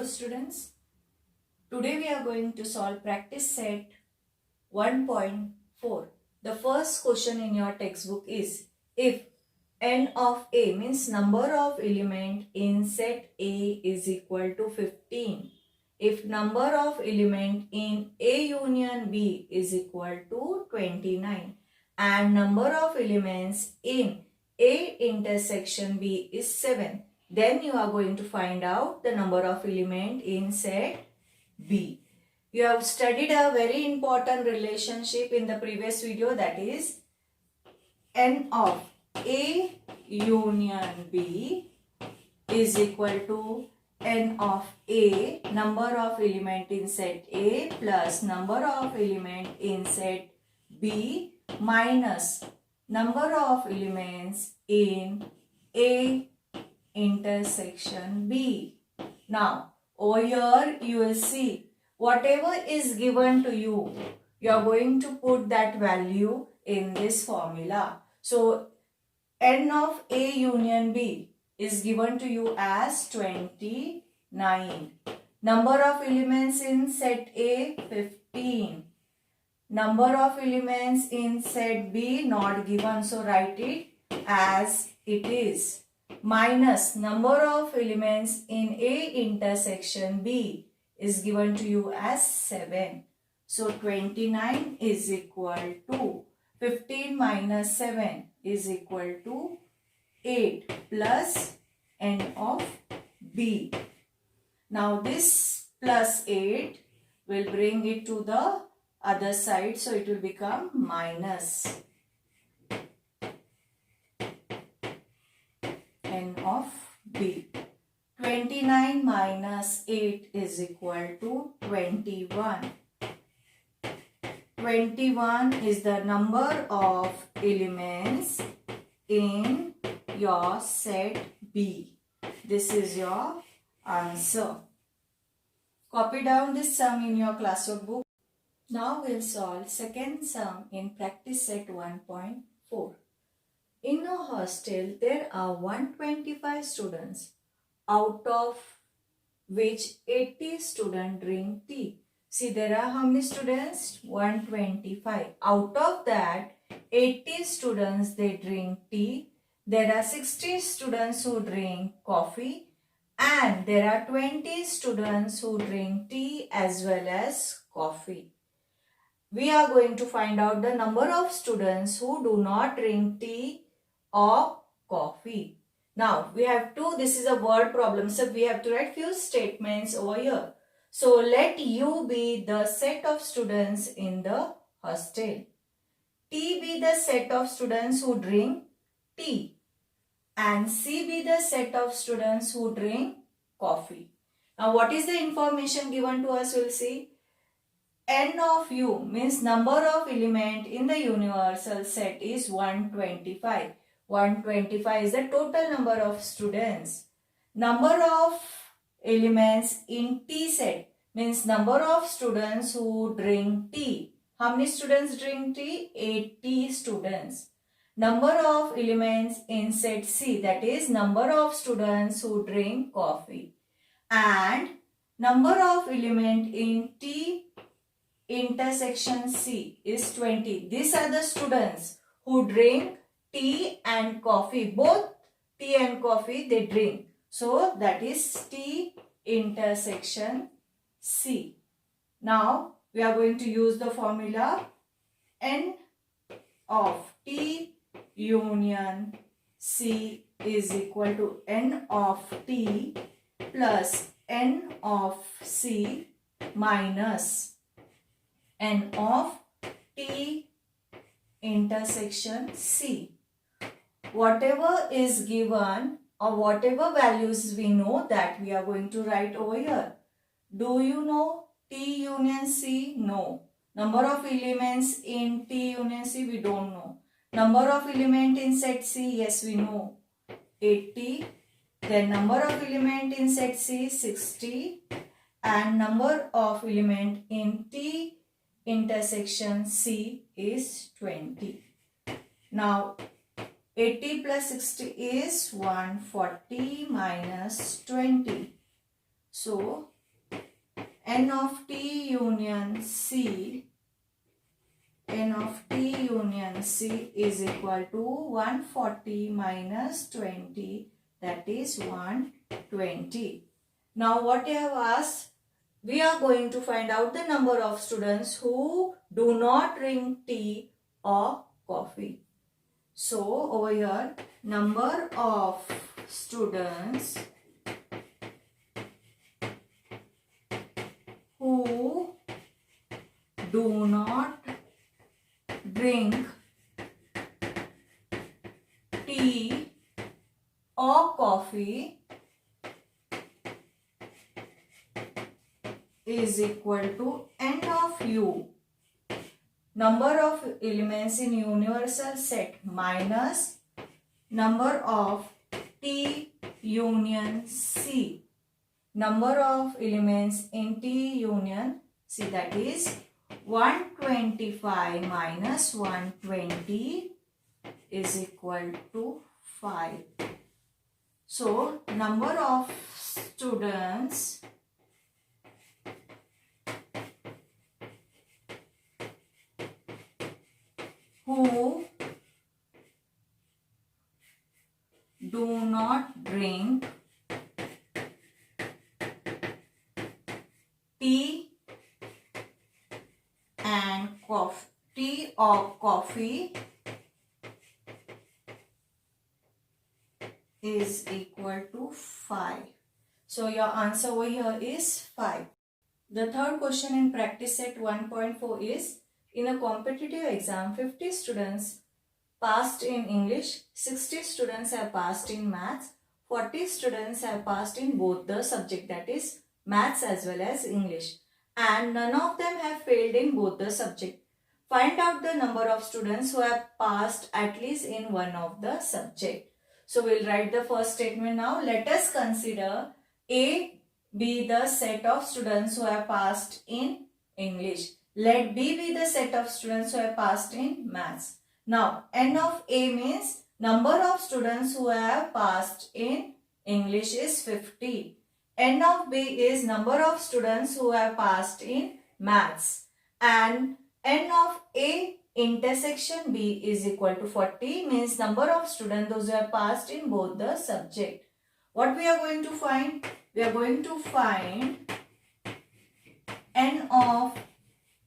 students. Today we are going to solve practice set 1.4. The first question in your textbook is, if n of A means number of element in set A is equal to 15. If number of element in A union B is equal to 29 and number of elements in A intersection B is 7, then you are going to find out the number of element in set B. You have studied a very important relationship in the previous video, that is n of A union B is equal to n of A, number of element in set A, plus number of element in set B minus number of elements in A intersection B. Now over here you will see whatever is given to you, you are going to put that value in this formula. So n of A union B is given to you as 29. Number of elements in set A 15. Number of elements in set B not given, so write it as it is. Minus number of elements in A intersection B is given to you as 7. So 29 is equal to 15 minus 7 is equal to 8 plus n of B. Now this plus 8 will bring it to the other side, so it will become minus n of B. 29 minus 8 is equal to 21. 21 is the number of elements in your set B. This is your answer. Copy down this sum in your classwork book. Now we'll solve second sum in practice set 1.4. In a hostel, there are 125 students, out of which 80 students drink tea. See, there are how many students? 125. Out of that, 80 students, they drink tea. There are 60 students who drink coffee. And there are 20 students who drink tea as well as coffee. We are going to find out the number of students who do not drink tea or coffee. Now, we have to, this is a word problem, so we have to write few statements over here. So, let U be the set of students in the hostel. T be the set of students who drink tea. And C be the set of students who drink coffee. Now, what is the information given to us? We'll see. N of U means number of element in the universal set is 125. 125 is the total number of students. Number of elements in T set means number of students who drink tea. How many students drink tea? 80 students. Number of elements in set C, that is number of students who drink coffee. And number of element in T intersection C is 20. These are the students who drink tea and coffee. Both tea and coffee they drink. So that is T intersection C. Now we are going to use the formula N of T union C is equal to N of T plus N of C minus N of T intersection C. Whatever is given or whatever values we know, that we are going to write over here. Do you know T union C? No. Number of elements in T union C? We don't know. Number of element in set C? Yes, we know. 80. Then number of element in set C? 60. And number of element in T intersection C is 20. Now 80 plus 60 is 140 minus 20. So N of T union C, N of T union C is equal to 140 minus 20, that is 120. Now what I have asked, we are going to find out the number of students who do not drink tea or coffee. So over here, number of students who do not drink tea or coffee is equal to N of U, number of elements in universal set, minus number of T union C, number of elements in T union C, that is 125 minus 120 is equal to 5. So number of students who do not drink tea and coffee, tea or coffee is equal to 5. So your answer over here is 5. The third question in practice set 1.4 is, in a competitive exam, 50 students passed in English, 60 students have passed in maths, 40 students have passed in both the subject, that is maths as well as English, and none of them have failed in both the subject. Find out the number of students who have passed at least in one of the subject. So we'll write the first statement now. Let us consider A be the set of students who have passed in English. Let B be the set of students who have passed in maths. Now, N of A means number of students who have passed in English is 50. N of B is number of students who have passed in maths. And N of A intersection B is equal to 40 means number of students those who have passed in both the subject. What we are going to find? We are going to find N of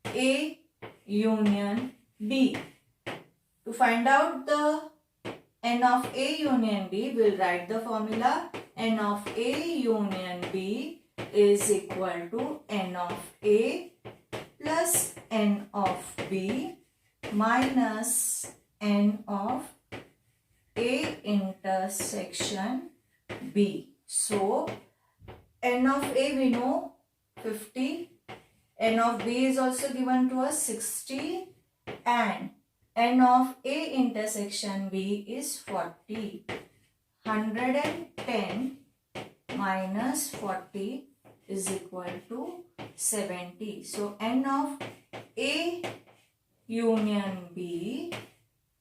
A union B. To find out the N of A union B, we will write the formula. N of A union B is equal to N of A plus N of B minus N of A intersection B. So, N of A we know 50. N of B is also given to us 60 and N of A intersection B is 40. 110 minus 40 is equal to 70. So N of A union B,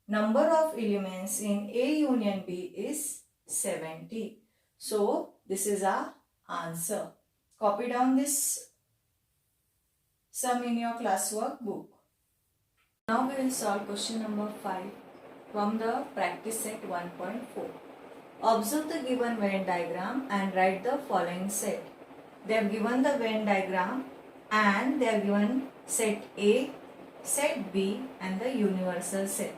number of elements in A union B is 70. So this is our answer. Copy down this sum in your classwork book. Now we will solve question number 5 from the practice set 1.4. Observe the given Venn diagram and write the following set. They have given the Venn diagram and they have given set A, set B and the universal set.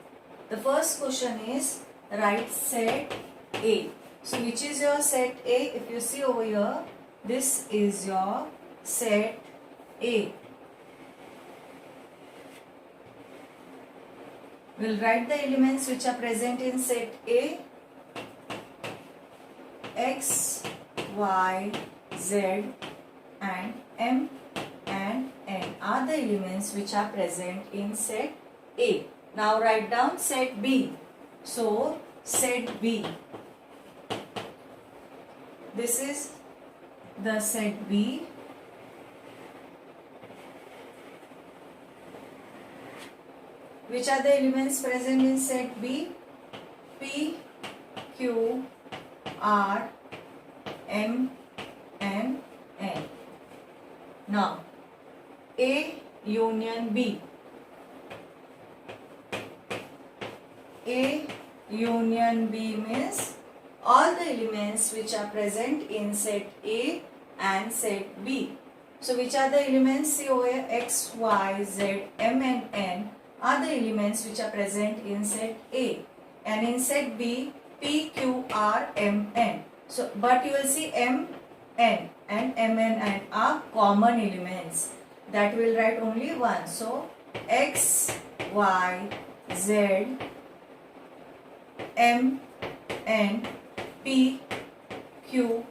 The first question is write set A. So which is your set A? If you see over here, this is your set A. We'll write the elements which are present in set A. X, Y, Z and M and N are the elements which are present in set A. Now write down set B. So set B. This is the set B. Which are the elements present in set B? P, Q, R, M and N. Now A union B. A union B means all the elements which are present in set A and set B. So which are the elements? See over here, X, Y, Z, M and N are the elements which are present in set A, and in set B, P, Q, R, M, N. So but you will see M, N and M, N are common elements. That will write only one. So X, Y, Z, M, N, P, Q,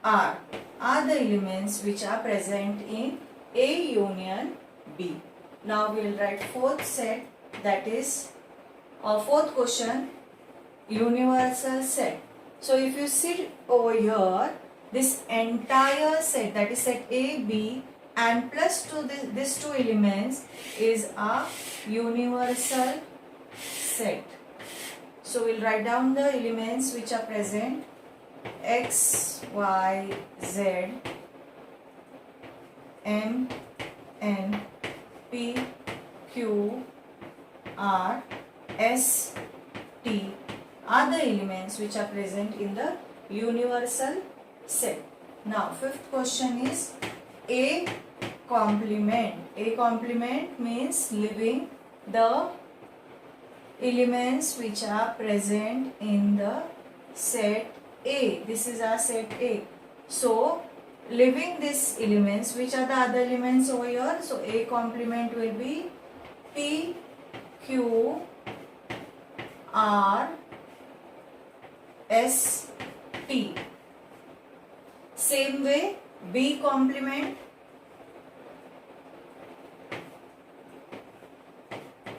R are the elements which are present in A union B. Now we will write fourth set, that is fourth question, universal set. So if you see over here, this entire set, that is set A, B and plus to these two elements is a universal set. So we'll write down the elements which are present: X, Y, Z, M, N, P, Q, R, S, T are the elements which are present in the universal set. Now fifth question is A complement. A complement means leaving the elements which are present in the set A. This is our set A. So leaving these elements, which are the other elements over here? So A complement will be P, Q, R, S, T. Same way B complement.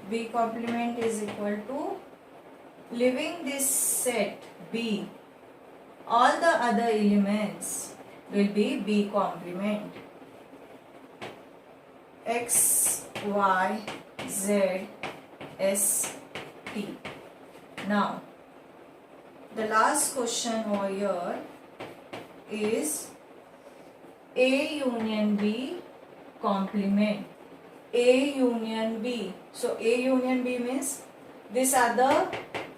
B complement is equal to, leaving this set B, all the other elements will be B complement. X, Y, Z, S, T. Now, the last question over here is A union B complement. A union B. So A union B means these are the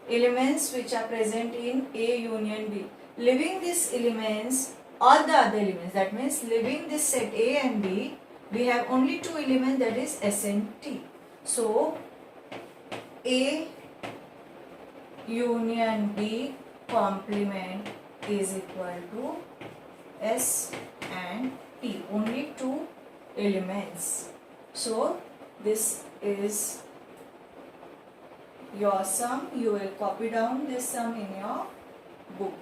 elements which are present in A union B. Leaving these elements, all the other elements, that means leaving this set A and B, we have only two elements, that is S and T. So A union B complement is equal to S and T, only two elements. So this is your sum. You will copy down this sum in your book.